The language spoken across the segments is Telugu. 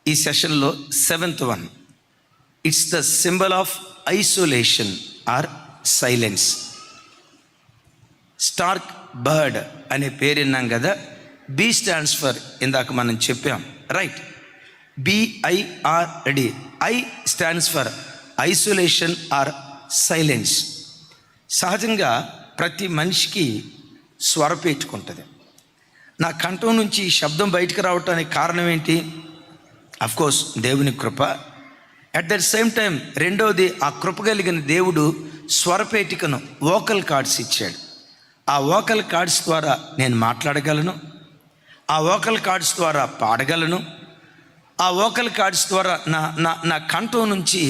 ఈ సెషన్లో 7th one, it's the symbol of isolation or silence. Stork bird అనే పేరు విన్నాం కదా. బి స్టాండ్స్ ఫర్, ఇందాక మనం చెప్పాం, right? BIRD. I stands for isolation or silence. సహజంగా ప్రతి మనిషికి స్వరపేటుకుంటుంది. నా కంఠం నుంచి ఈ శబ్దం బయటకు రావటానికి కారణం ఏంటి? అఫ్కోర్స్ దేవుని కృప. అట్ దట్ సేమ్ టైం రెండవది, ఆ కృప కలిగిన దేవుడు స్వరపేటికను, వోకల్ కార్డ్స్ ఇచ్చాడు. ఆ వోకల్ కార్డ్స్ ద్వారా నేను మాట్లాడగలను, ఆ వోకల్ కార్డ్స్ ద్వారా పాడగలను, ఆ వోకల్ కార్డ్స్ ద్వారా నా కంఠం నుంచి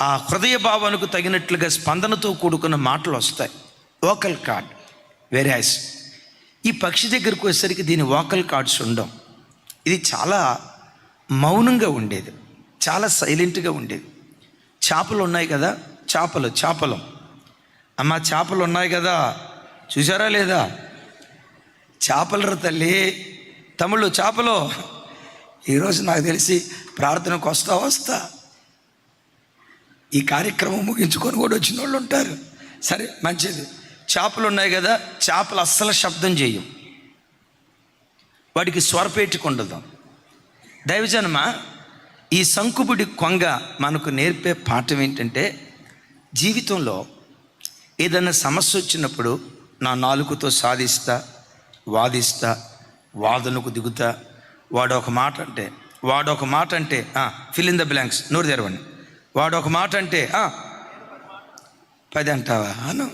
ఆ హృదయ భావానికి తగినట్లుగా స్పందనతో కూడుకున్న మాటలు వస్తాయి. Vocal cord. వెరాస్ ఈ పక్షి దగ్గరికి వచ్చేసరికి దీని వోకల్ కార్డ్స్ ఉండవు. ఇది చాలా మౌనంగా ఉండేది, చాలా సైలెంట్గా ఉండేది. చేపలు ఉన్నాయి కదా, చేపలు అమ్మ, చేపలు ఉన్నాయి కదా, చూసారా లేదా? చేపలరా తల్లి, తమ్ముళ్ళు చేపలు. ఈరోజు నాకు తెలిసి ప్రార్థనకు వస్తా ఈ కార్యక్రమం ముగించుకొని కూడా వచ్చిన వాళ్ళు ఉంటారు. సరే, మంచిది. చేపలు ఉన్నాయి కదా, చేపలు అస్సలు శబ్దం చేయం, వాటికి స్వరపేటుకుండదు. దైవజనమ, ఈ సంకుబుడి కొంగ మనకు నేర్పే పాఠం ఏంటంటే, జీవితంలో ఏదైనా సమస్య వచ్చినప్పుడు నా నాలుకతో సాధిస్తా, వాదిస్తా, వాదనకు దిగుతా. వాడు ఒక మాట అంటే ఫిల్ ఇన్ ద బ్లాంక్స్, నోరు తెరవండి. వాడు ఒక మాట అంటే 10 అంటావా అను,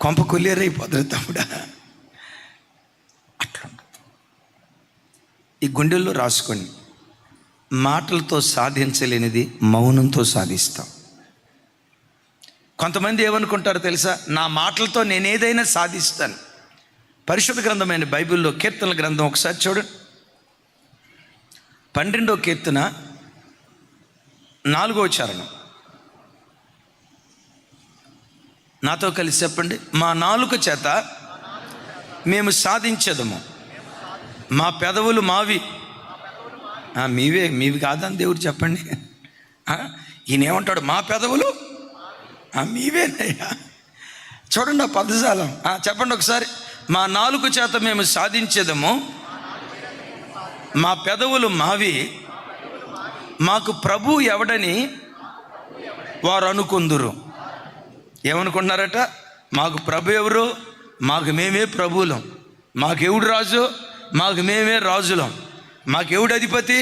కొంప కొల్లేరైపోతుంది తమ్ముడా. అట్లా ఈ గుండెల్లో రాసుకోండి. మాటలతో సాధించలేనిది మౌనంతో సాధిస్తాం. కొంతమంది ఏమనుకుంటారో తెలుసా? నా మాటలతో నేనేదైనా సాధిస్తాను. పరిశుద్ధ గ్రంథమైన బైబిల్లో కీర్తనల గ్రంథం ఒకసారి చూడండి. 12వ కీర్తన 4వ చరణం. నాతో కలిసి చెప్పండి. మా నాలుక చేత మేము సాధించదము, మా పెదవులు మావి. మీవి కాదని దేవుడు చెప్పండి. ఈయనేమంటాడు? మా పెదవులు మీవేనయ్యా. చూడండి ఆ పదజాలం. చెప్పండి ఒకసారి. మా నాలుక చేత మేము సాధించేదము, మా పెదవులు మావి, మాకు ప్రభు ఎవడని వారు అనుకుందురు. ఏమనుకున్నారట? మాకు ప్రభు ఎవరు? మాకు మేమే ప్రభువులం. మాకెవడు రాజు? మాకు మేమే రాజులం. మాకెవడు అధిపతి?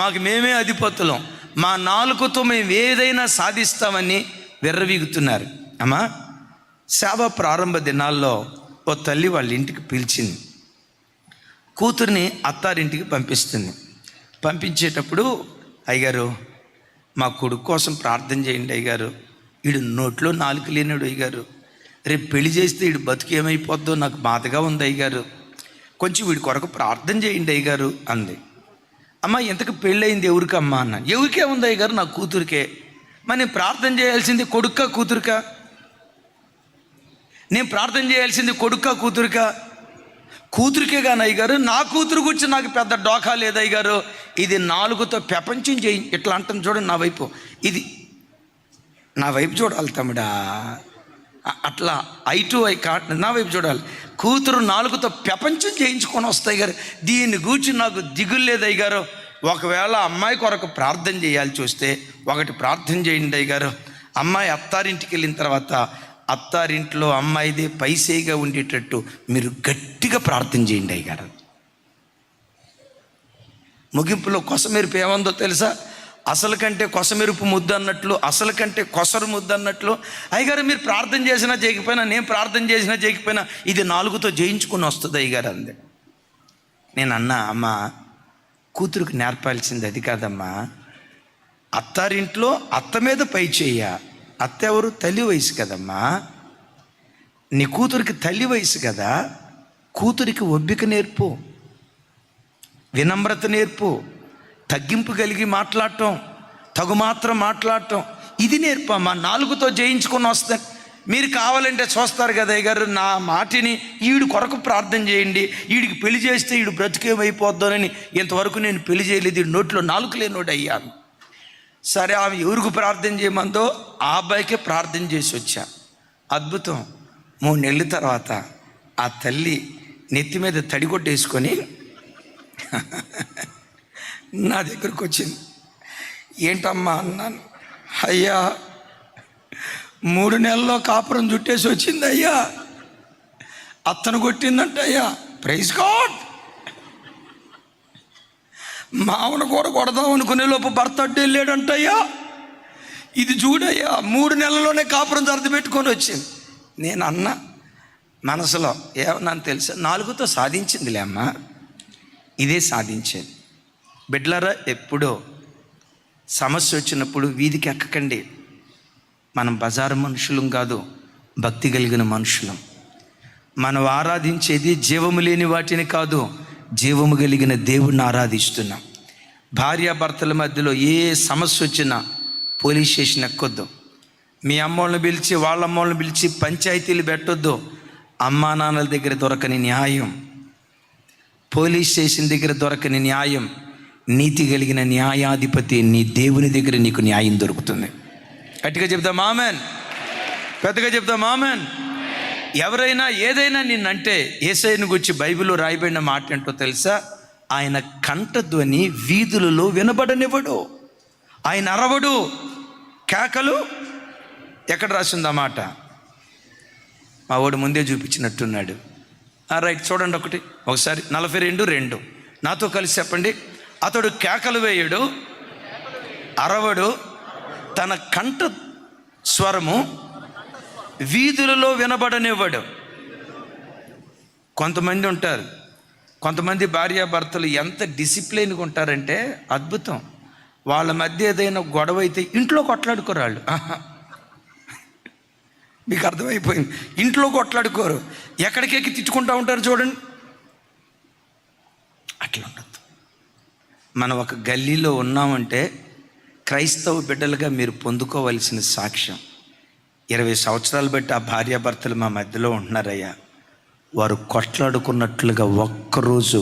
మాకు మేమే అధిపతులం. మా నాలుకతో మేము ఏదైనా సాధిస్తామని విర్రవీగుతున్నారు. అమ్మా, సేవ ప్రారంభ దినాల్లో ఓ తల్లి వాళ్ళ ఇంటికి పిలిచింది. కూతుర్ని అత్తారింటికి పంపిస్తుంది. పంపించేటప్పుడు, అయ్యగారు మా కొడుకు కోసం ప్రార్థన చేయండి అయ్యగారు, వీడు నోట్లో నాలుక లేనాడు అయ్యగారు, రేపు పెళ్లి చేస్తే వీడు బతుకు ఏమైపోద్దో నాకు బాధగా ఉంది అయ్యగారు, కొంచెం వీడి కొరకు ప్రార్థన చేయండి అయ్యగారు అంది. అమ్మ, ఇంతకు పెళ్ళయింది ఎవరికమ్మా అన్నాను. ఎవరికే ఉంది అయ్యగారు? నా కూతురికే. మరి నేను ప్రార్థన చేయాల్సింది కొడుక్కా కూతురికా? నేను ప్రార్థన చేయాల్సింది కొడుక్కా కూతురికా? కూతురికే కానీ అయ్యగారు. నా కూతురు గురించి నాకు పెద్ద డోకా లేదు అయ్యగారు. ఇది నాలుగుతో ప్రపంచం చేయి ఇట్లా అంటాను. చూడండి నా వైపు, ఇది నా వైపు చూడాలి తమ్ముడా. అట్లా ఐ టు ఐ కాట్ నా వైపు చూడాలి. కూతురు నాలుగుతో ప్రపంచం చేయించుకొని వస్తాయి గారు. దీన్ని గూర్చి నాకు దిగులు లేదు అయ్యగారు. ఒకవేళ అమ్మాయి కొరకు ప్రార్థన చేయాల్సి వస్తే ఒకటి ప్రార్థన చేయండి అయ్యగారు. అమ్మాయి అత్తారింటికి వెళ్ళిన తర్వాత అత్తారింట్లో అమ్మాయిదే పైసేగా ఉండేటట్టు మీరు గట్టిగా ప్రార్థన చేయండి అయ్యగారు. ముగింపులో కొసమెరుపు ఏముందో తెలుసా? అసలు కంటే కొసమెరుపు ముద్దు అన్నట్లు, అసలు కంటే కొసరు ముద్దు అన్నట్లు, అయ్యగారు మీరు ప్రార్థన చేసినా చేయకపోయినా, నేను ప్రార్థన చేసినా చేయకపోయినా ఇది నాలుగుతో జయించుకుని వస్తుంది అయ్యగారు అంది. నేను అన్నా, అమ్మ, కూతురుకు నేర్పాల్సింది అది కాదమ్మా. అత్తారింట్లో అత్త మీద పై చెయ్య. అత్త ఎవరు? తల్లి వయసు కదమ్మా. నీ కూతురికి తల్లి వయసు కదా. కూతురికి ఒబ్బిక నేర్పు, వినమ్రత నేర్పు, తగ్గింపు కలిగి మాట్లాడటం, తగుమాత్రం మాట్లాడటం, ఇది నేర్పమ్మా. నాలుగుతో జయించుకొని వస్తాను. మీరు కావాలంటే చూస్తారు కదా అయ్య గారు, నా మాటిని ఈడు కొరకు ప్రార్థన చేయండి, వీడికి పెళ్లి చేస్తే వీడు బ్రతికేమైపోద్దానని ఇంతవరకు నేను పెళ్లి చేయలేదు, వీడి నోట్లో నాలుగు లేనోడు అయ్యాను. సరే, ఆమె ఎవరికి ప్రార్థన చేయమందో ఆ అబ్బాయికే ప్రార్థన చేసి వచ్చా. అద్భుతం. 3 నెలల తర్వాత ఆ తల్లి నెత్తి మీద తడిగొట్టేసుకొని నా దగ్గరకు వచ్చింది. ఏంటమ్మా అన్నాను. అయ్యా 3 నెలల్లో కాపురం చుట్టేసి వచ్చింది అయ్యా, అత్తను కొట్టిందంట అయ్యా. Praise God. మామను కూడా కొడదాం అనుకునే లోపు భర్త అడ్డు వెళ్ళాడంటయ్యా. ఇది చూడయ్యా, 3 నెలల్లోనే కాపురం సర్ది పెట్టుకొని వచ్చింది. నేను అన్న మనసులో ఏమన్నాను తెలుసా, 4తో సాధించిందిలే అమ్మా, ఇదే సాధించేది. బిడ్డలారా, ఎప్పుడో సమస్య వచ్చినప్పుడు వీధికి ఎక్కకండి. మనం బజారు మనుషులం కాదు, భక్తి కలిగిన మనుషులం. మనం ఆరాధించేది జీవము లేని వాటిని కాదు, జీవము కలిగిన దేవుణ్ణి ఆరాధిస్తున్నాం. భార్యాభర్తల మధ్యలో ఏ సమస్య వచ్చినా పోలీస్ స్టేషన్ ఎక్కొద్దు. మీ అమ్మోళ్ళని పిలిచి వాళ్ళ అమ్మోళ్ళని పిలిచి పంచాయతీలు పెట్టొద్దు. అమ్మా నాన్నల దగ్గర దొరకని న్యాయం, పోలీస్ స్టేషన్ దగ్గర దొరకని న్యాయం, నీతి కలిగిన న్యాయాధిపతి నీ దేవుని దగ్గర నీకు న్యాయం దొరుకుతుంది. గట్టిగా చెప్తాం ఆమెన్, పెద్దగా చెప్తాం ఆమెన్. ఎవరైనా ఏదైనా నిన్నంటే యేసయ్యను గురించి బైబిల్లో రాయబడిన మాట ఏంటో తెలుసా? ఆయన కంఠధ్వని వీధులలో వినబడనివ్వడు, ఆయన అరవడు, కేకలు. ఎక్కడ రాసింది ఆ మాట? మా వాడు ముందే చూపించినట్టున్నాడు. రైట్, చూడండి ఒకసారి 42:2 నాతో కలిసి చెప్పండి. అతడు కేకలు వేయడు, అరవడు, తన కంఠ స్వరము వీధులలో వినబడనివ్వడు. కొంతమంది ఉంటారు, కొంతమంది భార్యాభర్తలు ఎంత డిసిప్లైన్గా ఉంటారంటే అద్భుతం. వాళ్ళ మధ్య ఏదైనా గొడవ అయితే ఇంట్లో కొట్లాడుకోరు వాళ్ళు. మీకు అర్థమైపోయింది, ఇంట్లో కొట్లాడుకోరు, ఎక్కడికెక్కి తిట్టుకుంటూ ఉంటారు చూడండి. అట్లా ఉండదు. మనం ఒక గల్లీలో ఉన్నామంటే క్రైస్తవ బిడ్డలుగా మీరు పొందుకోవలసిన సాక్ష్యం, 20 సంవత్సరాలు బట్టి ఆ భార్యాభర్తలు మా మధ్యలో ఉంటున్నారయ్యా, వారు కొట్లాడుకున్నట్లుగా ఒక్కరోజు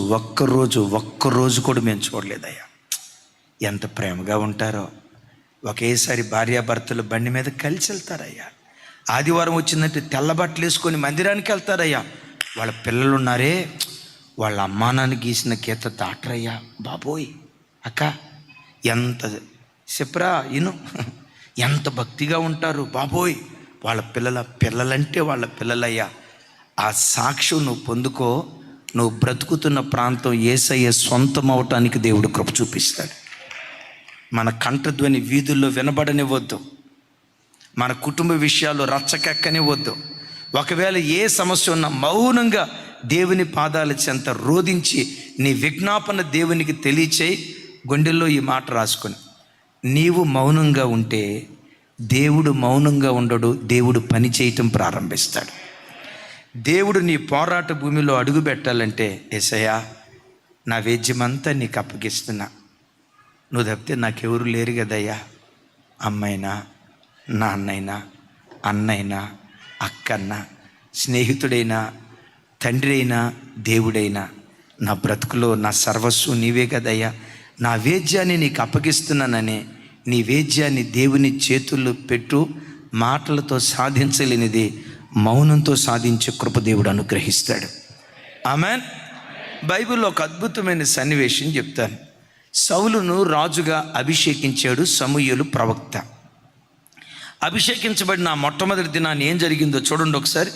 కూడా మేము చూడలేదయ్యా. ఎంత ప్రేమగా ఉంటారో. ఒకేసారి భార్యాభర్తలు బండి మీద కలిసి వెళ్తారయ్యా. ఆదివారం వచ్చిందంటే తెల్ల బట్టలు వేసుకొని మందిరానికి వెళ్తారయ్యా. వాళ్ళ పిల్లలు ఉన్నారే, వాళ్ళ అమ్మానాన్ని గీసిన గీత దాటరయ్యా. బాబోయ్ అక్క, ఎంత చెప్పరా ఇను, ఎంత భక్తిగా ఉంటారు బాబోయ్. వాళ్ళ పిల్లలంటే వాళ్ళ పిల్లలయ్యా. ఆ సాక్ష్యం నువ్వు పొందుకో. నువ్వు బ్రతుకుతున్న ప్రాంతం యేసయ్య సొంతం అవటానికి దేవుడు కృప చూపిస్తాడు. మన కంఠధ్వని వీధుల్లో వినబడనివ్వద్దు, మన కుటుంబ విషయాలు రచ్చకెక్కనివ్వద్దు. ఒకవేళ ఏ సమస్య ఉన్నా మౌనంగా దేవుని పాదాల చెంత రోధించి నీ విజ్ఞాపన దేవునికి తెలియచేయి. గుండెల్లో ఈ మాట రాసుకొని, నీవు మౌనంగా ఉంటే దేవుడు మౌనంగా ఉండడు, దేవుడు పని చేయటం ప్రారంభిస్తాడు. దేవుడు నీ పోరాట భూమిలో అడుగు పెట్టాలంటే, యేసయ్యా నా వేద్యమంతా నీకు అప్పగిస్తున్నా, నువ్వు తప్పితే నాకెవరు లేరు కదయ్యా. అమ్మైనా, నాన్నైనా, అన్నైనా, అక్కన్నా, స్నేహితుడైనా, తండ్రి అయినా, దేవుడైనా, నా బ్రతుకులో నా సర్వస్వం నీవే కదయ్యా. నా వేద్యాన్ని నీకు అప్పగిస్తున్నానని నీ వేద్యాన్ని దేవుని చేతుల్లో పెట్టు. మాటలతో సాధించలేనిది మౌనంతో సాధించే కృప దేవుడు అనుగ్రహిస్తాడు. ఆమెన్. బైబిల్లో ఒక అద్భుతమైన సన్నివేశం చెప్తాను. సౌలును రాజుగా అభిషేకించాడు సమూయేలు ప్రవక్త. అభిషేకించబడిన మొట్టమొదటి దినాన్ని ఏం జరిగిందో చూడండి ఒకసారి.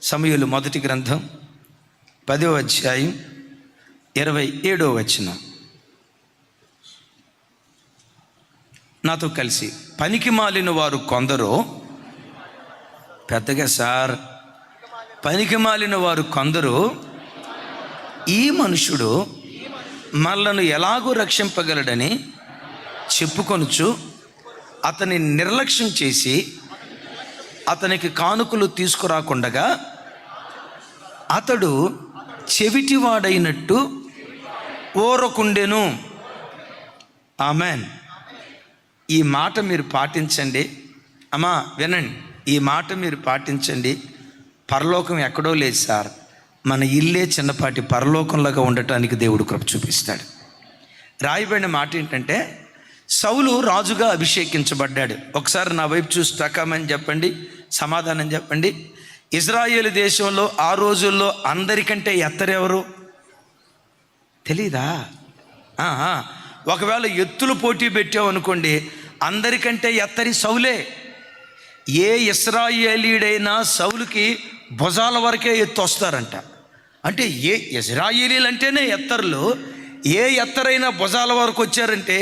సమూయేలు మొదటి గ్రంథం 10వ అధ్యాయం 27వ వచనం. నాతో కలిసి, పనికి మాలిన వారు కొందరు, పెద్దగా సార్, పనికి మాలిన వారు కొందరు, ఈ మనుషుడు మనలను ఎలాగూ రక్షింపగలడని చెప్పుకొనుచు అతని నిర్లక్ష్యం చేసి అతనికి కానుకలు తీసుకురాకుండగా అతడు చెవిటివాడైనట్టు ఓరకుండెను. ఆమెన్. ఈ మాట మీరు పాటించండి. అమ్మా వినండి, ఈ మాట మీరు పాటించండి. పరలోకం ఎక్కడో లేదు సార్, మన ఇల్లే చిన్నపాటి పరలోకంలాగా ఉండటానికి దేవుడు కృప చూపిస్తాడు. రాయబడిన మాట ఏంటంటే, సౌలు రాజుగా అభిషేకించబడ్డాడు. ఒకసారి నా వైపు చూసి తక్కమని చెప్పండి, సమాధానం చెప్పండి. ఇజ్రాయేలు దేశంలో ఆ రోజుల్లో అందరికంటే ఎత్తరెవరు తెలీదా? ఒకవేళ ఎత్తులు పోటీ పెట్టామనుకోండి, అందరికంటే ఎత్తరి సౌలే. ఏ ఇశ్రాయేలీడైనా సౌలుకి భుజాల వరకే ఎత్తు వస్తారంట. అంటే ఏ ఇశ్రాయేలీలు అంటేనే ఎత్తరులు, ఏ ఎత్తరైనా భుజాల వరకు వచ్చారంటే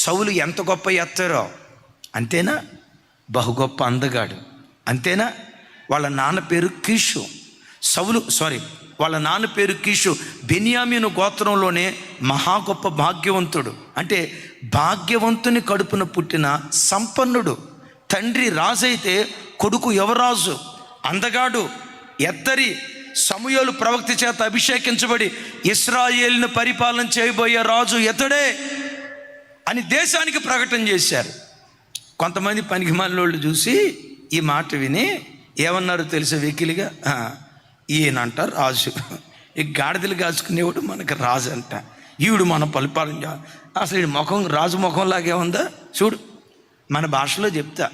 సౌలు ఎంత గొప్ప ఎత్తరో. అంతేనా? బహు గొప్ప అందగాడు. అంతేనా? వాళ్ళ నాన్న పేరు కీషు. వాళ్ళ నాన్న పేరు కీషు. బెన్యామీను గోత్రంలోనే మహా గొప్ప భాగ్యవంతుడు. అంటే భాగ్యవంతుని కడుపున పుట్టిన సంపన్నుడు. తండ్రి రాజైతే కొడుకు యువరాజు, అందగాడు, ఎత్తరి. సమూయేలు ప్రవక్త చేత అభిషేకించబడి ఇశ్రాయేలును పరిపాలన చేయబోయే రాజు ఎతడే అని దేశానికి ప్రకటన చేశారు. కొంతమంది పనికిమాలినోళ్ళు చూసి ఈ మాట విని ఏమన్నారు తెలుసా? వెకిలిగా, ఈయనంట రాజు, ఈ గాడిదలు కాచుకునేవాడు మనకు రాజు అంట, ఈవిడు మన పరిపాలన. అసలు ఈ ముఖం రాజు ముఖంలాగే ఉందా చూడు. మన భాషలో చెప్తా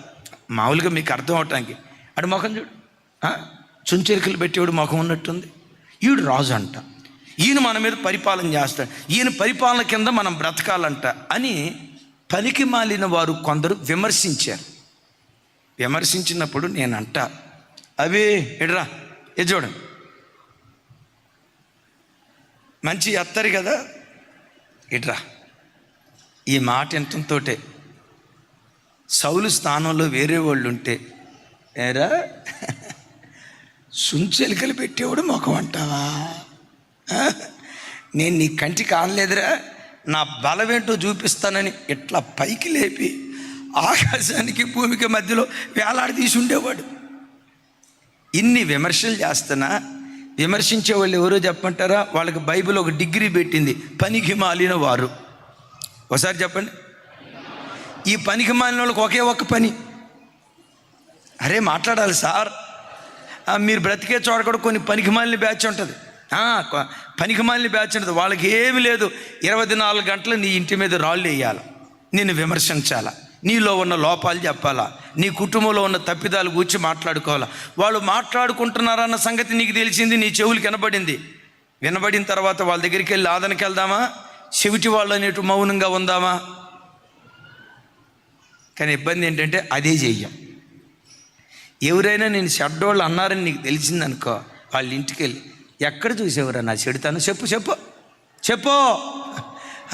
మామూలుగా మీకు అర్థం అవటానికి, అటు ముఖం చూడు, చుంచెరికలు పెట్టేవాడు ముఖం ఉన్నట్టుంది. ఈవిడు రాజు అంట, ఈయన మన మీద పరిపాలన చేస్తాడు, ఈయన పరిపాలన కింద మనం బ్రతకాలంట అని పనికి మాలిన వారు కొందరు విమర్శించారు. విమర్శించినప్పుడు నేనంట, అవి ఎడ్రా ఇది చూడండి, మంచి ఎత్తరు కదా, ఇట్రా. ఈ మాట ఎంతతోటే సౌలు స్థానంలో వేరే వాళ్ళు ఉంటే, ఏరా సుంచెలికలు పెట్టేవాడు ముఖం అంటావా? నేను నీ కంటికి ఆనలేదురా, నా బలమేంటో చూపిస్తానని ఇట్లా పైకి లేపి ఆకాశానికి భూమికి మధ్యలో వేలాడదీసి ఉండేవాడు. ఇన్ని విమర్శలు చేస్తున్నా విమర్శించే వాళ్ళు ఎవరో చెప్పమంటారా? వాళ్ళకి బైబిల్ ఒక డిగ్రీ పెట్టింది, పనికి మాలిన వారు. ఒకసారి చెప్పండి. ఈ పనికి మాలిన వాళ్ళకి ఒకే ఒక్క పని, అరే మాట్లాడాలి సార్, మీరు బ్రతికే చోట కూడా కొన్ని పనికి మాలిన బ్యాచ్ ఉంటుంది, పనికి మాలిన బ్యాచ్ ఉంటుంది. వాళ్ళకి ఏమి లేదు, 24 గంటలు నీ ఇంటి మీద రాళ్ళు వేయాలి, నిన్ను విమర్శించాలా, నీలో ఉన్న లోపాలు చెప్పాలా, నీ కుటుంబంలో ఉన్న తప్పిదాలు గురించి మాట్లాడుకోవాలా. వాళ్ళు మాట్లాడుకుంటున్నారన్న సంగతి నీకు తెలిసింది, నీ చెవులు వినబడిన తర్వాత వాళ్ళ దగ్గరికి వెళ్ళి ఆదరణకి వెళ్దామా? చెవిటి వాళ్ళు అనేటు మౌనంగా ఉందామా? కానీ ఇబ్బంది ఏంటంటే అదే చెయ్యం. ఎవరైనా నేను చెడ్డోళ్ళు అన్నారని నీకు తెలిసిందనుకో, వాళ్ళ ఇంటికి వెళ్ళి ఎక్కడ చూసేవరా నా చెడుతాను, చెప్పు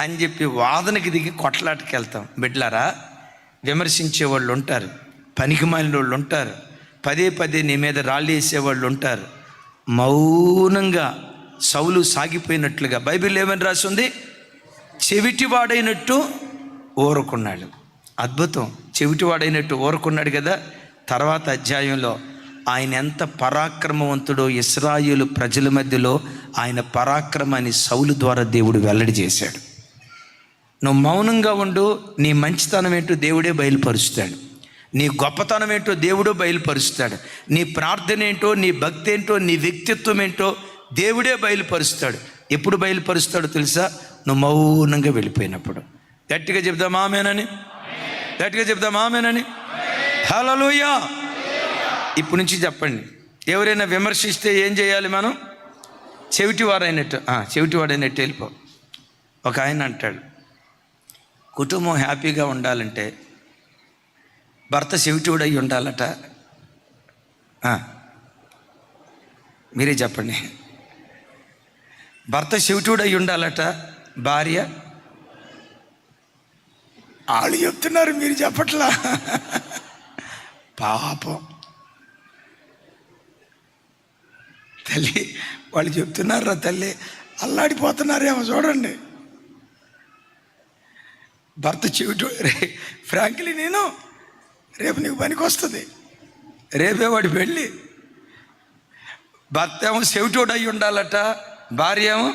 అని చెప్పి వాదనకి దిగి కొట్లాటకి వెళ్తాం. బిడ్డలారా, విమర్శించే వాళ్ళు ఉంటారు, పనికి మాలిన వాళ్ళు ఉంటారు, పదే పదే నీ మీద రాళ్ళు వేసేవాళ్ళు ఉంటారు. మౌనంగా సౌలు సాగిపోయినట్లుగా బైబిల్ ఏమని రాసింది? చెవిటివాడైనట్టు ఊరుకున్నాడు. అద్భుతం, చెవిటివాడైనట్టు ఊరుకున్నాడు కదా. తర్వాత అధ్యాయంలో ఆయన ఎంత పరాక్రమవంతుడో ఇశ్రాయేలు ప్రజల మధ్యలో ఆయన పరాక్రమాన్ని సౌలు ద్వారా దేవుడు వెల్లడి చేశాడు. నువ్వు మౌనంగా ఉండు, నీ మంచితనం ఏంటో దేవుడే బయలుపరుస్తాడు, నీ గొప్పతనం ఏంటో దేవుడే బయలుపరుస్తాడు, నీ ప్రార్థన ఏంటో, నీ భక్తి ఏంటో, నీ వ్యక్తిత్వం ఏంటో దేవుడే బయలుపరుస్తాడు. ఎప్పుడు బయలుపరుస్తాడో తెలుసా? నువ్వు మౌనంగా వెళ్ళిపోయినప్పుడు. గట్టిగా చెప్దాం ఆమేనని, హల్లెలూయా. ఇప్పుడు నుంచి చెప్పండి, ఎవరైనా విమర్శిస్తే ఏం చేయాలి మనం? చెవిటివాడైనట్టు వెళ్ళిపో. ఒక ఆయన అంటాడు, కుటుంబం హ్యాపీగా ఉండాలంటే భర్త చెవిటివాడై ఉండాలట. మీరే చెప్పండి. భర్త చెవిటివాడై ఉండాలట, భార్య వాళ్ళు చెప్తున్నారు, మీరు చెప్పట్లా. పాపం తల్లి, వాళ్ళు చెప్తున్నారా తల్లి, అల్లాడిపోతున్నారేమో చూడండి. భర్త చెవిటి, ఫ్రాంక్లీ నేను రేపు నీకు పనికి వస్తుంది, రేపే వాడి పెళ్ళి. భర్త ఏమో చెవిటోడు అయి ఉండాలట, భార్య ఏమో.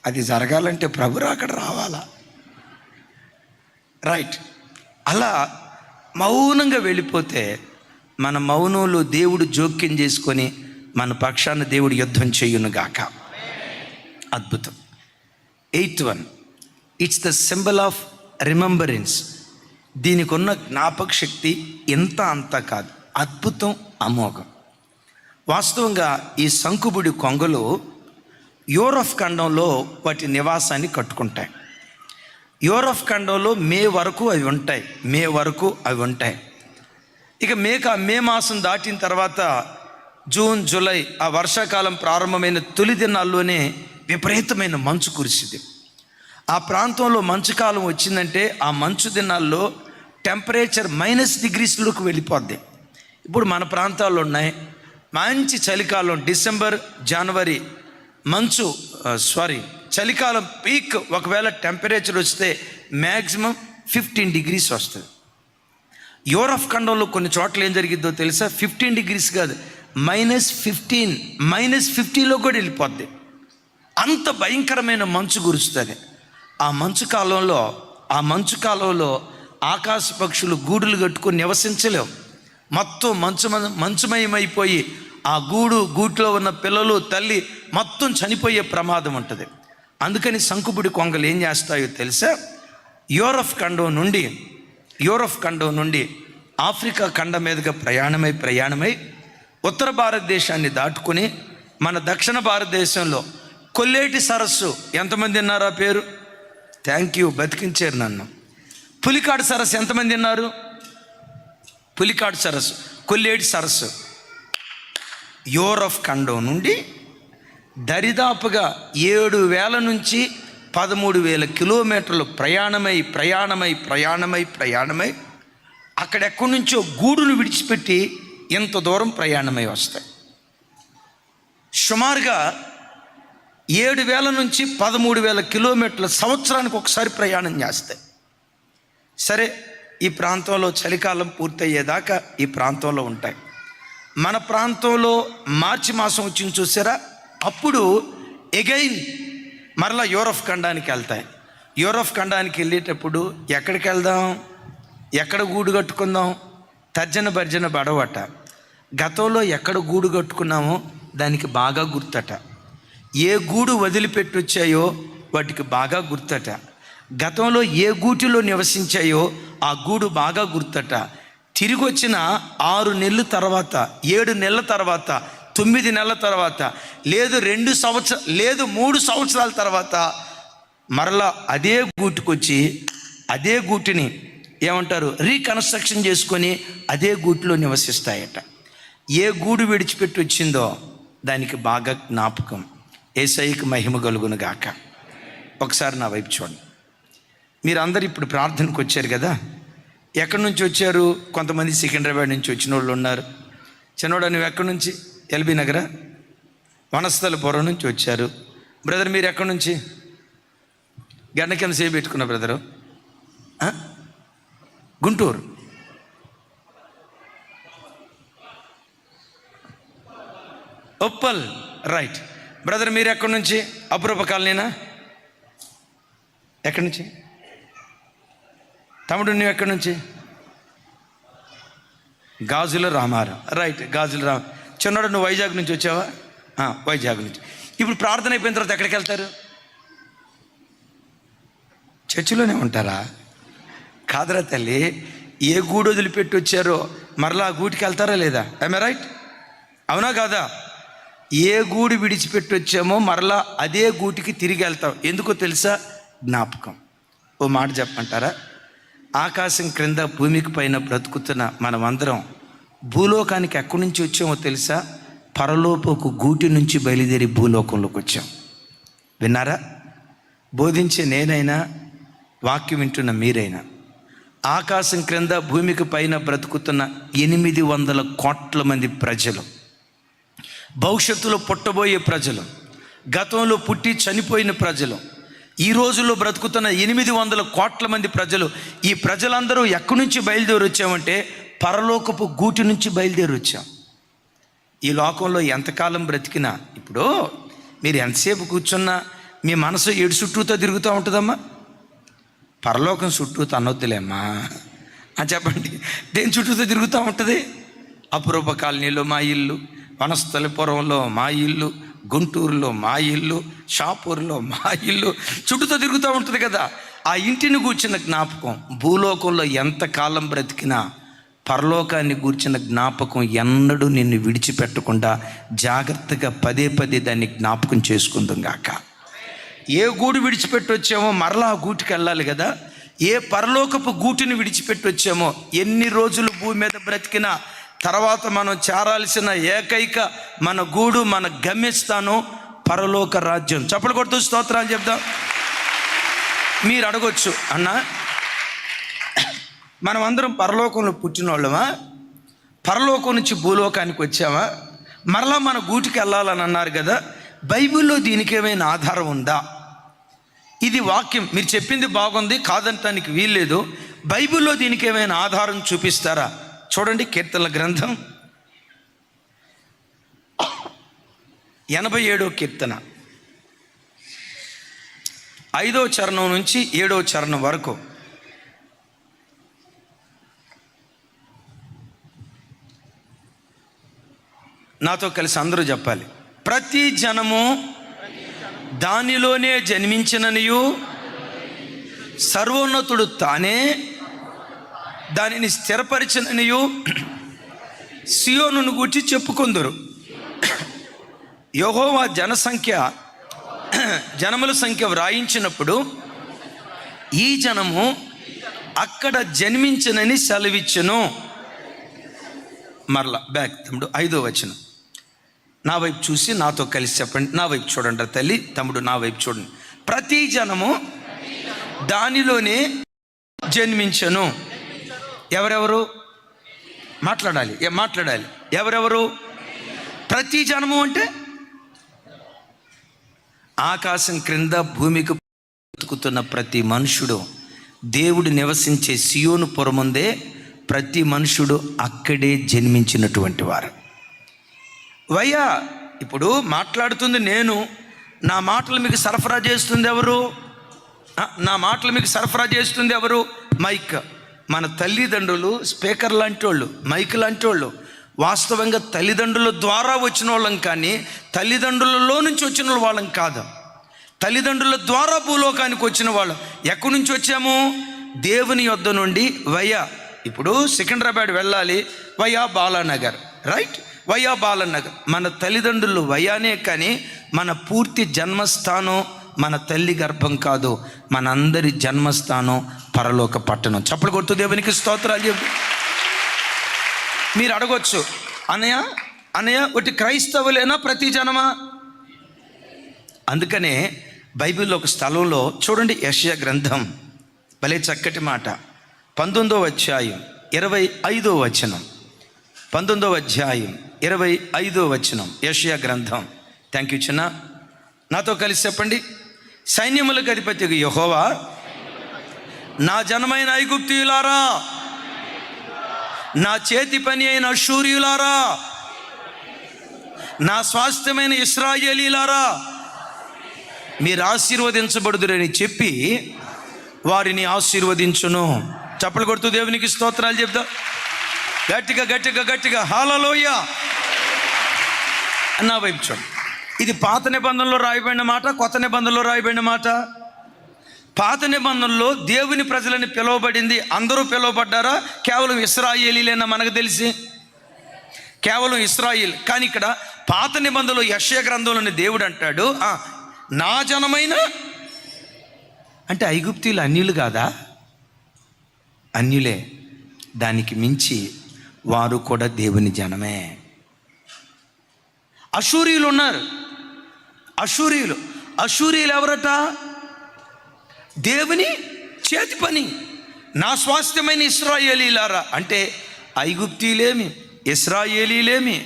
అది జరగాలంటే ప్రభు అక్కడ రావాలా? రైట్. అలా మౌనంగా వెళ్ళిపోతే మన మౌనంలో దేవుడు జోక్యం చేసుకొని మన పక్షాన దేవుడు యుద్ధం చేయునుగాక. అద్భుతం. 8th one, it's the symbol of remembrance. దీనికి ఉన్న జ్ఞాపక శక్తి ఇంత అంత కాదు, అద్భుతం, అమోఘం. వాస్తవంగా ఈ శంకుబుడి కొంగలు యూరప్ ఖండంలో వాటి నివాసాన్ని కట్టుకుంటాయి. యూరప్ ఖండంలో మే వరకు అవి ఉంటాయి. ఇక మే మాసం దాటిన తర్వాత జూన్, జూలై, ఆ వర్షాకాలం ప్రారంభమైన తొలి దినాల్లోనే విపరీతమైన మంచు కురిసింది. ఆ ప్రాంతంలో మంచు కాలం వచ్చిందంటే ఆ మంచు దినాల్లో టెంపరేచర్ -డిగ్రీస్లోకి వెళ్ళిపోద్ది. ఇప్పుడు మన ప్రాంతాల్లో ఉన్నాయి మంచి చలికాలం, డిసెంబర్, జనవరి చలికాలం పీక్. ఒకవేళ టెంపరేచర్ వస్తే మ్యాక్సిమం 15 degrees వస్తుంది. యూరప్ ఖండంలో కొన్ని చోట్ల ఏం జరిగిద్దో తెలుసా? 15 degrees కాదు, -15, -50లో కూడా వెళ్ళిపోద్ది. అంత భయంకరమైన మంచు కురుస్తుంది. ఆ మంచు కాలంలో ఆకాశ పక్షులు గూడులు కట్టుకొని నివసించలేవు. మొత్తం మంచుమయమైపోయి ఆ గూట్లో ఉన్న పిల్లలు, తల్లి మొత్తం చనిపోయే ప్రమాదం ఉంటుంది. అందుకని శంకుబుడి కొంగలు ఏం చేస్తాయో తెలుసా? యూరప్ ఖండం నుండి ఆఫ్రికా ఖండం మీదుగా ప్రయాణమై ఉత్తర భారతదేశాన్ని దాటుకుని మన దక్షిణ భారతదేశంలో కొల్లేటి సరస్సు, ఎంతమంది విన్నారు ఆ పేరు? థ్యాంక్ యూ, బతికించారు నన్ను. పులికాడు సరస్సు ఎంతమంది విన్నారు? పులికాడు సరస్సు, కొల్లేటి సరస్సు. యూరప్ ఖండం నుండి దరిదాపుగా 7,000 నుంచి 13,000 కిలోమీటర్లు ప్రయాణమై అక్కడెక్కడి నుంచో గూడును విడిచిపెట్టి ఎంత దూరం ప్రయాణమై వస్తాయి. సుమారుగా 7,000 నుంచి 13,000 కిలోమీటర్ల సంవత్సరానికి ఒకసారి ప్రయాణం చేస్తాయి. సరే, ఈ ప్రాంతంలో చలికాలం పూర్తయ్యేదాకా ఈ ప్రాంతంలో ఉంటాయి. మన ప్రాంతంలో మార్చి మాసం వచ్చింది చూసారా? అప్పుడు ఎగైన్ మరలా యూరప్ ఖండానికి వెళ్తాయి. యూరప్ ఖండానికి వెళ్ళేటప్పుడు ఎక్కడికి వెళ్దాం, ఎక్కడ గూడు కట్టుకుందాం? తర్జన భర్జన బడవట. గతంలో ఎక్కడ గూడు కట్టుకున్నామో దానికి బాగా గుర్తట. ఏ గూడు వదిలిపెట్టి వచ్చాయో వాటికి బాగా గుర్తట. గతంలో ఏ గూటిలో నివసించాయో ఆ గూడు బాగా గుర్తట. తిరిగి వచ్చిన 6 నెలల తర్వాత, 7 నెలల తర్వాత, 9 నెలల తర్వాత, లేదు 2 సంవత్సరాలు, లేదు 3 సంవత్సరాల తర్వాత మరలా అదే గూటికొచ్చి అదే గూటిని ఏమంటారు, రీకన్స్ట్రక్షన్ చేసుకొని అదే గూటిలో నివసిస్తాయట. ఏ గూడు విడిచిపెట్టి వచ్చిందో దానికి బాగా జ్ఞాపకం. యేసయ్యకు మహిమ కలుగును గాక. ఒకసారి నా వైపు చూడండి. మీరందరూ ఇప్పుడు ప్రార్థనకు వచ్చారు కదా, ఎక్కడి నుంచి వచ్చారు? కొంతమంది సికింద్రాబాద్ నుంచి వచ్చిన వాళ్ళు ఉన్నారు. చిన్నోడా, నువ్వు ఎక్కడి నుంచి? ఎల్బీ నగర, వనస్థలపురం నుంచి వచ్చారు. బ్రదర్ మీరు ఎక్కడి నుంచి? గంట కింద సేపు పెట్టుకున్న brother, Guntur. Uppal, right. Brother మీరు ఎక్కడి నుంచి? అపురూప కాలనీనా? ఎక్కడి నుంచి? తమ్ముడు నువ్వు ఎక్కడి నుంచి? గాజుల రామారం, రైట్, గాజుల రామ. చిన్నోడు నువ్వు వైజాగ్ నుంచి వచ్చావా? వైజాగ్ నుంచి. ఇప్పుడు ప్రార్థన అయిపోయిన తర్వాత ఎక్కడికి వెళ్తారు? చర్చిలోనే ఉంటారా? కాదరా తల్లి, ఏ గూడు వదిలిపెట్టి వచ్చారో మరలా ఆ గూటికి వెళ్తారా లేదా? I right? అవునా కాదా? ఏ గూడు విడిచిపెట్టి వచ్చామో మరలా అదే గూటికి తిరిగి వెళ్తాం. ఎందుకో తెలుసా? జ్ఞాపకం. ఓ మాట చెప్పమంటారా? ఆకాశం క్రింద భూమికి పైన బ్రతుకుతున్న మనమందరం భూలోకానికి ఎక్కడి నుంచి వచ్చామో తెలుసా? పరలోకపు గూటి నుంచి బయలుదేరి భూలోకంలోకి వచ్చాం. విన్నారా? బోధించే నేనైనా, వాక్యం వింటున్న మీరైనా, ఆకాశం క్రింద భూమికి పైన బ్రతుకుతున్న 800 కోట్ల మంది ప్రజలు, భవిష్యత్తులో పుట్టబోయే ప్రజలు, గతంలో పుట్టి చనిపోయిన ప్రజలు, ఈ రోజుల్లో బ్రతుకుతున్న 800 కోట్ల మంది ప్రజలు. ఈ ప్రజలందరూ ఎక్కడి నుంచి బయలుదేరి వచ్చామంటే పరలోకపు గూటి నుంచి బయలుదేరి వచ్చాం. ఈ లోకంలో ఎంతకాలం బ్రతికినా, ఇప్పుడు మీరు ఎంతసేపు కూర్చున్నా మీ మనసు ఏడు చుట్టూతో తిరుగుతూ ఉంటుందమ్మా. పరలోకం చుట్టూ తనొద్దులేమ్మా, చెప్పండి, దేని చుట్టూతో తిరుగుతూ ఉంటుంది? అపురూప కాలనీలో మా ఇల్లు, వనస్థలిపురంలో మా ఇల్లు, గుంటూరులో మా ఇల్లు, షాపూర్లో మా ఇల్లు, చుట్టూతో తిరుగుతూ ఉంటుంది కదా. ఆ ఇంటిని గూర్చిన జ్ఞాపకం భూలోకంలో ఎంతకాలం బ్రతికినా పరలోకాన్ని గూర్చిన జ్ఞాపకం ఎన్నడూ నిన్ను విడిచిపెట్టకుండా జాగ్రత్తగా పదే పదే దాన్ని జ్ఞాపకం చేసుకుందాం గాక. ఏ గూడు విడిచిపెట్టి వచ్చామో మరలా ఆ గూటికి వెళ్ళాలి కదా. ఏ పరలోకపు గూటిని విడిచిపెట్టి వచ్చామో, ఎన్ని రోజులు భూమి మీద బ్రతికినా తర్వాత మనం చేరాల్సిన ఏకైక మన గూడు, మన గమ్యస్థానం పరలోక రాజ్యం. చప్పలు కొడుతూ స్తోత్రాలు చెప్దాం. మీరు అడగొచ్చు, అన్న మనం అందరం పరలోకంలో పుట్టిన వాళ్ళమా, పరలోకం నుంచి భూలోకానికి వచ్చామా, మరలా మన గూటికి వెళ్ళాలని అన్నారు కదా, బైబిల్లో దీనికి ఏమైనా ఆధారం ఉందా? ఇది వాక్యం, మీరు చెప్పింది బాగుంది, కాదంటానికి వీల్లేదు. బైబిల్లో దీనికి ఏమైనా ఆధారం చూపిస్తారా? చూడండి, కీర్తనల గ్రంథం 87వ కీర్తన 5వ చరణం నుంచి 7వ చరణం వరకు. నాతో కలిసి అందరూ చెప్పాలి. ప్రతి జనము దానిలోనే జన్మించిననియు, సర్వోన్నతుడు తానే దానిని స్థిరపరిచిననియు సియోనును గూర్చి చెప్పుకొందురు. యెహోవా జనముల సంఖ్య వ్రాయించినప్పుడు ఈ జనము అక్కడ జన్మించినని సెలవిచ్చును. మరలా బ్యాక్ తమ్ముడు 5వ వచనం. నా వైపు చూసి నాతో కలిసి చెప్పండి. నా వైపు చూడండి తల్లి, తమ్ముడు నా వైపు చూడండి. ప్రతి జనము దానిలోనే జన్మించను. ఎవరెవరు మాట్లాడాలి? మాట్లాడాలి. ఎవరెవరు? ప్రతి జనము అంటే ఆకాశం క్రింద భూమికి బతుకుతున్న ప్రతి మనుషుడు, దేవుడు నివసించే సియోను పురముందే ప్రతి మనుషుడు అక్కడే జన్మించినటువంటి వారు. వయ్యా, ఇప్పుడు మాట్లాడుతుంది నేను, నా మాటలు మీకు సరఫరా చేస్తుంది ఎవరు? నా మాటలు మీకు సరఫరా చేస్తుంది ఎవరు? మైక్. మన తల్లిదండ్రులు స్పీకర్ లాంటి వాళ్ళు, మైక్ లాంటి వాళ్ళు. వాస్తవంగా తల్లిదండ్రుల ద్వారా వచ్చిన వాళ్ళం, కానీ తల్లిదండ్రులలో నుంచి వచ్చిన వాళ్ళం కాదు. తల్లిదండ్రుల ద్వారా భూలోకానికి వచ్చిన వాళ్ళం. ఎక్కడి నుంచి వచ్చాము? దేవుని యొద్ద నుండి. వయ్యా, ఇప్పుడు సికింద్రాబాద్ వెళ్ళాలి, వయ్యా బాలానగర్, రైట్? వయ్యా బాలానగర్ మన తల్లిదండ్రులు వయ్యానే, కానీ మన పూర్తి జన్మస్థానం మన తల్లి గర్భం కాదు. మనందరి జన్మస్థానం పరలోక పట్టణం. చప్పలు కొడుతూ దేవునికి స్తోత్రాలు చెప్పు. మీరు అడగొచ్చు, అనయ్య ఒకటి క్రైస్తవులేనా ప్రతి జనమా? అందుకనే బైబిల్లో ఒక స్థలంలో చూడండి, యెషయా గ్రంథం భలే చక్కటి మాట. 19వ అధ్యాయం 25వ వచనం. 19వ అధ్యాయం 25వ వచనం యెషయా గ్రంథం. థ్యాంక్ యూ చిన్న. నాతో కలిసి చెప్పండి. సైన్యములకు అధిపతి యెహోవా, నా జనమైన ఐగుప్తీయులారా, నా చేతి పని అయిన అష్షూరీయులారా, నా స్వాస్థ్యమైన ఇశ్రాయేలీయులారా, మీరు ఆశీర్వదించబడుదురని చెప్పి వారిని ఆశీర్వదించును. చప్పలు కొడుతూ దేవునికి స్తోత్రాలు చెప్తా. గట్టిగా గట్టిగా గట్టిగా హల్లెలూయా. నా వైపు చూడండి. ఇది పాత నిబంధనలో రాయబడిన మాట, కొత్త నిబంధనలో రాయబడిన మాట. పాత నిబంధనలో దేవుని ప్రజలని పిలువబడింది. అందరూ పిలువబడ్డారా? కేవలం ఇశ్రాయేలీలేనా? మనకు తెలిసి కేవలం ఇశ్రాయేల్. కానీ ఇక్కడ పాత నిబంధనలో యెషయా గ్రంథంలోని దేవుడు అంటాడు, నా జనమైన, అంటే ఐగుప్తీయులు అన్యులు కాదా? అన్యులే. దానికి మించి వారు కూడా దేవుని జనమే. అష్షూరీయులు ఉన్నారు. అష్షూరీయులు ఎవరట? దేవుని చేతి పని. నా స్వాస్థ్యమైన ఇశ్రాయేలీలారా అంటే ఐగుప్తీయులేమి, ఇశ్రాయేలీలేమి,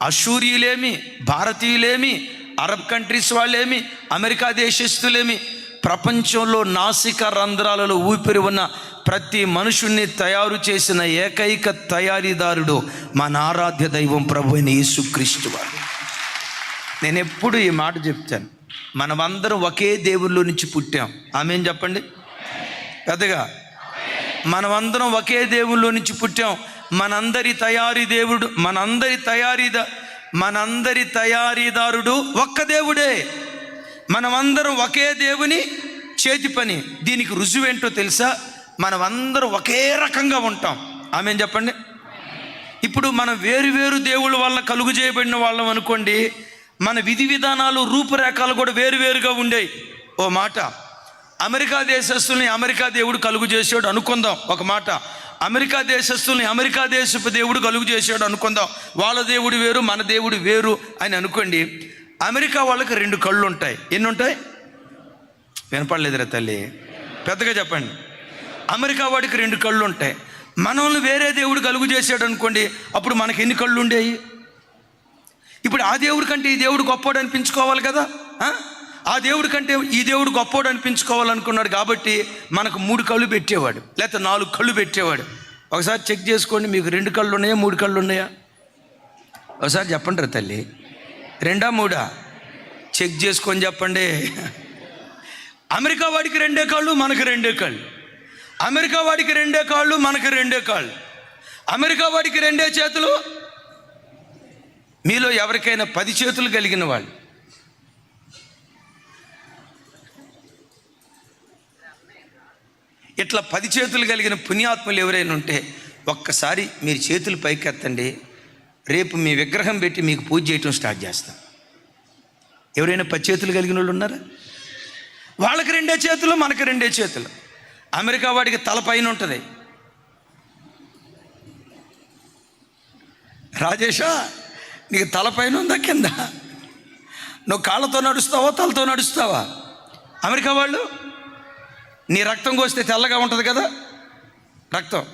అష్షూరీయులేమి, భారతీయులేమి, అరబ్ కంట్రీస్ వాళ్ళేమి, అమెరికా దేశస్తులేమి, ప్రపంచంలో నాసిక రంధ్రాలలో ఊపిరి ఉన్న ప్రతి మనుషుణ్ణి తయారు చేసిన ఏకైక తయారీదారుడు మన ఆరాధ్య దైవం ప్రభు అయిన యేసుక్రీస్తు వారు. నేను ఎప్పుడు ఈ మాట చెప్తాను, మనమందరం ఒకే దేవుళ్ళో నుంచి పుట్టాం. ఆమేన్ చెప్పండి పెద్దగా. మనమందరం ఒకే దేవుళ్ళలో నుంచి పుట్టాం. మనందరి తయారీదారుడు ఒక్క దేవుడే. మనమందరం ఒకే దేవుని చేతి పని. దీనికి రుజువేంటో తెలుసా? మనమందరం ఒకే రకంగా ఉంటాం. ఆమేన్ చెప్పండి. ఇప్పుడు మనం వేరు దేవుళ్ళ వల్ల కలుగు చేయబడిన వాళ్ళం అనుకోండి, మన విధి విధానాలు రూపురేఖలు కూడా వేరుగా ఉండేవి. ఓ మాట, అమెరికా దేశస్తుల్ని అమెరికా దేవుడు కలుగు చేసాడు అనుకుందాం. ఒక మాట, అమెరికా దేశస్తుల్ని అమెరికా దేశపు దేవుడు కలుగు చేసాడు అనుకుందాం. వాళ్ళ దేవుడు వేరు, మన దేవుడు వేరు అని అనుకోండి. అమెరికా వాళ్ళకి 2 కళ్ళు ఉంటాయి. ఎన్ని ఉంటాయి? వినపడలేదురా తల్లి, పెద్దగా చెప్పండి. అమెరికా వాడికి 2 కళ్ళు ఉంటాయి. మనల్ని వేరే దేవుడు కలుగు చేసాడు అనుకోండి, అప్పుడు మనకి ఎన్ని కళ్ళు ఉండేవి? ఇప్పుడు ఆ దేవుడి కంటే ఈ దేవుడు గొప్పోడు అనిపించుకోవాలి కదా. ఆ దేవుడి కంటే ఈ దేవుడు గొప్పోడు అనిపించుకోవాలనుకున్నాడు కాబట్టి మనకు 3 కళ్ళు పెట్టేవాడు, లేకపోతే 4 కళ్ళు పెట్టేవాడు. ఒకసారి చెక్ చేసుకోండి, మీకు 2 కళ్ళు ఉన్నాయా 3 కళ్ళు ఉన్నాయా? ఒకసారి చెప్పండి రా తల్లి, 2 3 చెక్ చేసుకొని చెప్పండి. అమెరికా వాడికి 2 కళ్ళు, మనకు 2 కళ్ళు. అమెరికా వాడికి 2 కాళ్ళు, మనకు 2 కాళ్ళు. అమెరికా వాడికి 2 చేతులు. మీలో ఎవరికైనా 10 చేతులు కలిగిన వాళ్ళు, ఇట్లా 10 చేతులు కలిగిన పుణ్యాత్ములు ఎవరైనా ఉంటే ఒక్కసారి మీరు చేతులు పైకెత్తండి. రేపు మీ విగ్రహం పెట్టి మీకు పూజ చేయటం స్టార్ట్ చేస్తాం. ఎవరైనా 10 చేతులు కలిగిన వాళ్ళు ఉన్నారా? వాళ్ళకి 2 చేతులు, మనకు 2 చేతులు. అమెరికా వాడికి తల పైన ఉంటుంది. రాజేషా, నీకు తల పైన ఉందా కింద? నువ్వు కాళ్ళతో నడుస్తావా తలతో నడుస్తావా? అమెరికా వాళ్ళు, నీ రక్తం కోస్తే తెల్లగా ఉంటుంది కదా, రక్తం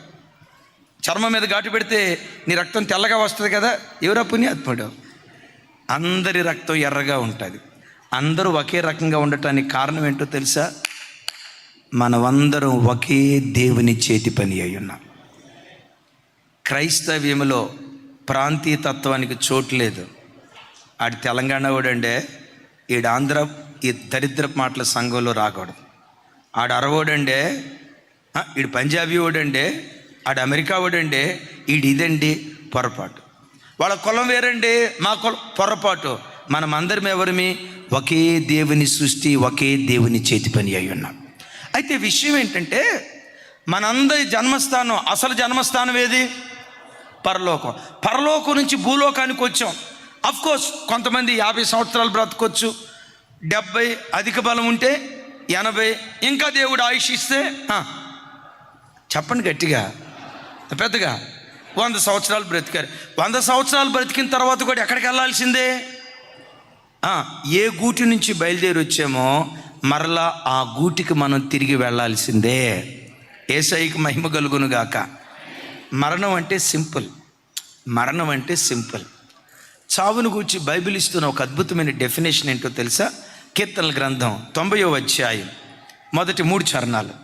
చర్మం మీద ఘాటు పెడితే నీ రక్తం తెల్లగా వస్తుంది కదా. ఎవరా పుణ్యాత్ముడు? అందరి రక్తం ఎర్రగా ఉంటుంది. అందరూ ఒకే రకంగా ఉండటానికి కారణం ఏంటో తెలుసా? మనమందరం ఒకే దేవుని చేతి పని అయి ఉన్నాం. క్రైస్తవ్యంలో ప్రాంతీయ తత్వానికి చోటు లేదు. ఆడు తెలంగాణ వాడండే, ఈడు ఆంధ్ర ఈ దరిద్ర మాటల సంఘంలో రాకూడదు. ఆడు అరవోడండే, ఈడు పంజాబీ వాడండే, ఆడు అమెరికా వాడండే, ఈడు ఇదండి పొరపాటు. వాళ్ళ కులం వేరండి, మా కులం పొరపాటు. మనమందరం ఎవరిమి? ఒకే దేవుని సృష్టి, ఒకే దేవుని చేతి పని అయి ఉన్నాం. అయితే విషయం ఏంటంటే, మనందరి జన్మస్థానం, అసలు జన్మస్థానం ఏది? పరలోకం. పరలోకం నుంచి భూలోకానికి వచ్చాం. అఫ్కోర్స్ కొంతమంది 50 సంవత్సరాలు బ్రతకొచ్చు, 70 అధిక బలం ఉంటే 80, ఇంకా దేవుడు ఆయుష్ ఇస్తే చెప్పండి గట్టిగా పెద్దగా 100 సంవత్సరాలు బ్రతికారు. 100 సంవత్సరాలు బ్రతికిన తర్వాత కూడా ఎక్కడికి వెళ్ళాల్సిందే? ఏ గూటి నుంచి బయలుదేరి వచ్చామో మరలా ఆ గూటికి మనం తిరిగి వెళ్ళాల్సిందే. యేసయ్యకి మహిమ కలుగును గాక. మరణం అంటే సింపుల్. చావును గూర్చి బైబిల్ ఇస్తున్న ఒక అద్భుతమైన డెఫినేషన్ ఏంటో తెలుసా? కీర్తనల గ్రంథం 90వ అధ్యాయం మొదటి 3 చరణాలు.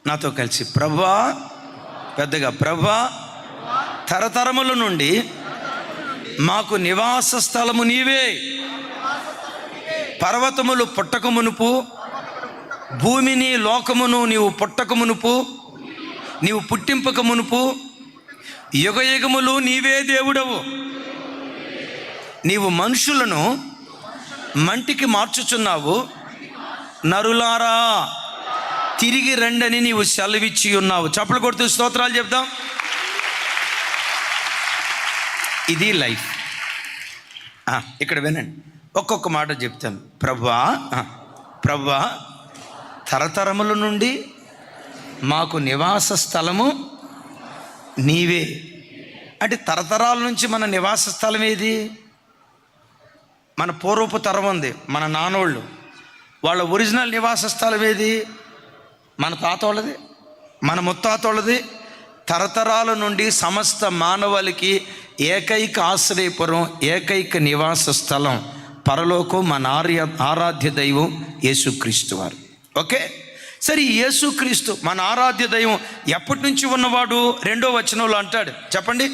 నాతో కలిసి, ప్రభువా, పెద్దగా, ప్రభువా, తరతరముల నుండి మాకు నివాస స్థలము నీవే. పర్వతములు పుట్టక మునుపు, భూమిని లోకమును నీవు పుట్టక మునుపు, నీవు పుట్టింపక మునుపు, యుగయుగములు నీవే దేవుడవు. నీవు మనుషులను మంటికి మార్చుచున్నావు. నరులారా తిరిగి రండని నీవు సెలవిచ్చి ఉన్నావు. చప్పలు కొడుతూ స్తోత్రాలు చెప్దాం. ఇది లైఫ్. ఇక్కడ వినండి, ఒక్కొక్క మాట చెప్తాను. ప్రభువా, తరతరముల నుండి మాకు నివాస స్థలము నీవే. అంటే తరతరాల నుంచి మన నివాస స్థలం ఏది? మన పూర్వపు తరం ఉంది, మన నాన్నోళ్ళు. వాళ్ళ ఒరిజినల్ నివాస స్థలం ఏది? మన తాతోళ్ళది, మన ముత్తాతోళ్ళది. తరతరాల నుండి సమస్త మానవాళికి ఏకైక ఆశ్రయపురం, ఏకైక నివాస స్థలం పరలోకం. మన ఆరాధ్య దైవం యేసుక్రీస్తు వారు. ఓకే, సరే, యేసుక్రీస్తు మన ఆరాధ్య దైవం ఎప్పటి నుంచి ఉన్నవాడు? 2వ వచనంలో అంటాడు, చెప్పండి.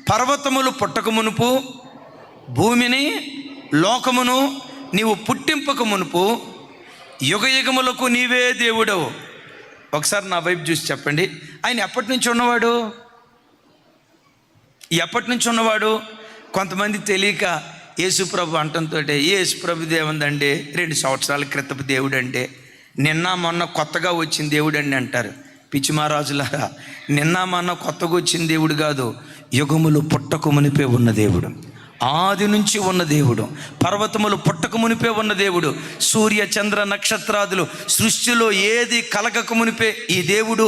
పర్వతములు పుట్టక మునుపు, భూమిని లోకమును నీవు పుట్టింపక మునుపు, యుగ యుగములకు నీవే దేవుడవు. ఒకసారి నా వైపు చూసి చెప్పండి, ఆయన ఎప్పటి నుంచి ఉన్నవాడు? ఎప్పటి నుంచి ఉన్నవాడు? కొంతమంది తెలియక యేసుప్రభు అంటంతో యేసుప్రభు దేవుందండి 2 సంవత్సరాల క్రితపు దేవుడు అంటే, నిన్న మొన్న కొత్తగా వచ్చిన దేవుడు అండి అంటారు. పిచ్చిమారాజులారా, నిన్న మొన్న కొత్తగా వచ్చిన దేవుడు కాదు, యుగములు పుట్టక మునిపే ఉన్న దేవుడు, ఆది నుంచి ఉన్న దేవుడు, పర్వతములు పుట్టక మునిపే ఉన్న దేవుడు, సూర్య చంద్ర నక్షత్రాదులు సృష్టిలో ఏది కలగక మునిపే ఈ దేవుడు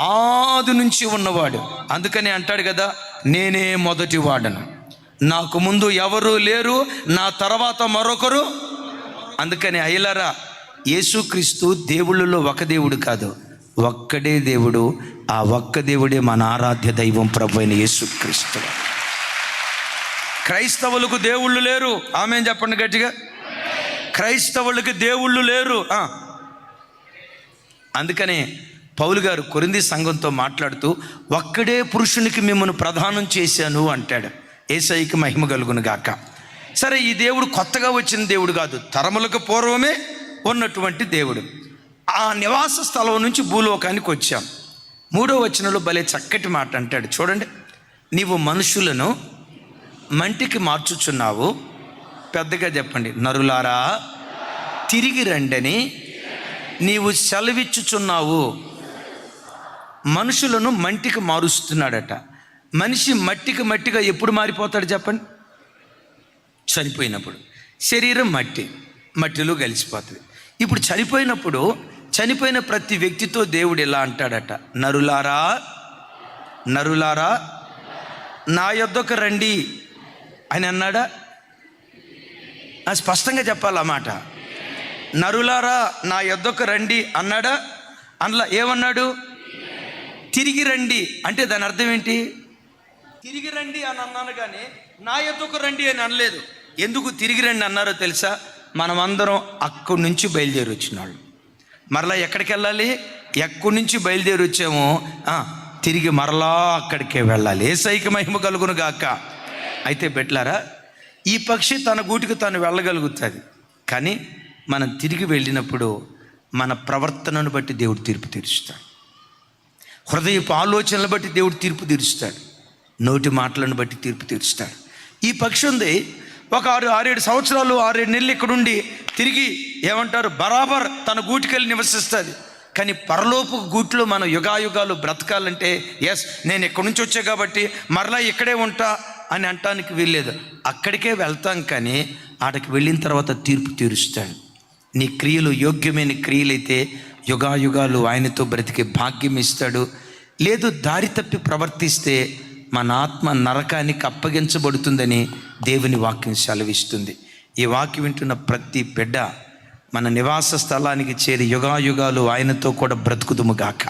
ఆది నుంచి ఉన్నవాడు. అందుకని అంటాడు కదా, నేనే మొదటి వాడను, నాకు ముందు ఎవరు లేరు, నా తర్వాత మరొకరు. అందుకని అయ్యలారా, యేసుక్రీస్తు దేవుళ్ళలో ఒక దేవుడు కాదు, ఒక్కడే దేవుడు. ఆ ఒక్క దేవుడే మన ఆరాధ్య దైవం ప్రభు అయిన యేసుక్రీస్తు. క్రైస్తవులకు దేవుళ్ళు లేరు. ఆమేన్ చెప్పండి గట్టిగా. క్రైస్తవులకి దేవుళ్ళు లేరు. అందుకనే పౌలు గారు కొరింథీ సంఘంతో మాట్లాడుతూ, ఒక్కడే పురుషునికి మిమ్మల్ని ప్రదానం చేశాను అంటాడు. యేసయ్యకి మహిమ కలుగును గాక. సరే, ఈ దేవుడు కొత్తగా వచ్చిన దేవుడు కాదు, తరములకు పూర్వమే ఉన్నటువంటి దేవుడు. ఆ నివాస స్థలం నుంచి భూలోకానికి వచ్చాం. 3వ వచనంలో భలే చక్కటి మాట అంటాడు చూడండి. నీవు మనుషులను మంటికి మార్చుచున్నావు. పెద్దగా చెప్పండి, నరులారా తిరిగి రండని నీవు సెలవిచ్చుచున్నావు. మనుషులను మంటికి మారుస్తున్నాడట. మనిషి మట్టిగా ఎప్పుడు మారిపోతాడు చెప్పండి? చనిపోయినప్పుడు. శరీరం మట్టిలో కలిసిపోతుంది. ఇప్పుడు చనిపోయిన ప్రతి వ్యక్తితో దేవుడు ఎలా అంటాడట, నరులారా నా యొద్దకు రండి అని అన్నాడా? స్పష్టంగా చెప్పాలి ఆ మాట. నరులారా నా యొద్దకు రండి అన్నాడా? అందులో ఏమన్నాడు? తిరిగి రండి అంటే దాని అర్థం ఏంటి? తిరిగి రండి అని అన్నాను కానీ నా యొద్దకు రండి అని అనలేదు. ఎందుకు తిరిగి రండి అన్నారో తెలుసా? మనమందరం అక్కడి నుంచి బయలుదేరి వచ్చిన వాళ్ళు. మరలా ఎక్కడికి వెళ్ళాలి? ఎక్కడి నుంచి బయలుదేరి వచ్చామో తిరిగి మరలా అక్కడికే వెళ్ళాలి. యేసయ్యకి మహిమ కలుగును గాక. అయితే బిడ్డలారా, ఈ పక్షి తన గూటికి తాను వెళ్ళగలుగుతుంది, కానీ మనం తిరిగి వెళ్ళినప్పుడు మన ప్రవర్తనను బట్టి దేవుడు తీర్పు తీరుస్తాడు. హృదయపు ఆలోచనలు బట్టి దేవుడు తీర్పు తీరుస్తాడు. నోటి మాటలను బట్టి తీర్పు తీరుస్తాడు. ఈ పక్షి ఉంది, ఒక 6-7 సంవత్సరాలు 6-7 నెలలు ఇక్కడుండి తిరిగి ఏమంటారు బరాబర్ తన గూటికెళ్ళి నివసిస్తుంది. కానీ పరలోపు గూట్లో మనం యుగాయుగాలు బ్రతకాలంటే నేను ఎక్కడి నుంచి వచ్చా కాబట్టి మరలా ఇక్కడే ఉంటా అని అంటానికి వీల్లేదు. అక్కడికే వెళ్తాం, కానీ ఆడికి వెళ్ళిన తర్వాత తీర్పు తీరుస్తాడు. నీ క్రియలు యోగ్యమైన క్రియలైతే యుగాయుగాలు ఆయనతో బ్రతికే భాగ్యం ఇస్తాడు. లేదు దారి తప్పి ప్రవర్తిస్తే మన ఆత్మ నరకానికి అప్పగించబడుతుందని దేవుని వాక్యం సెలవిస్తుంది. ఈ వాక్యం వింటున్న ప్రతి బిడ్డ మన నివాస స్థలానికి చేరి యుగాయుగాలు ఆయనతో కూడా బ్రతుకుదుము గాక.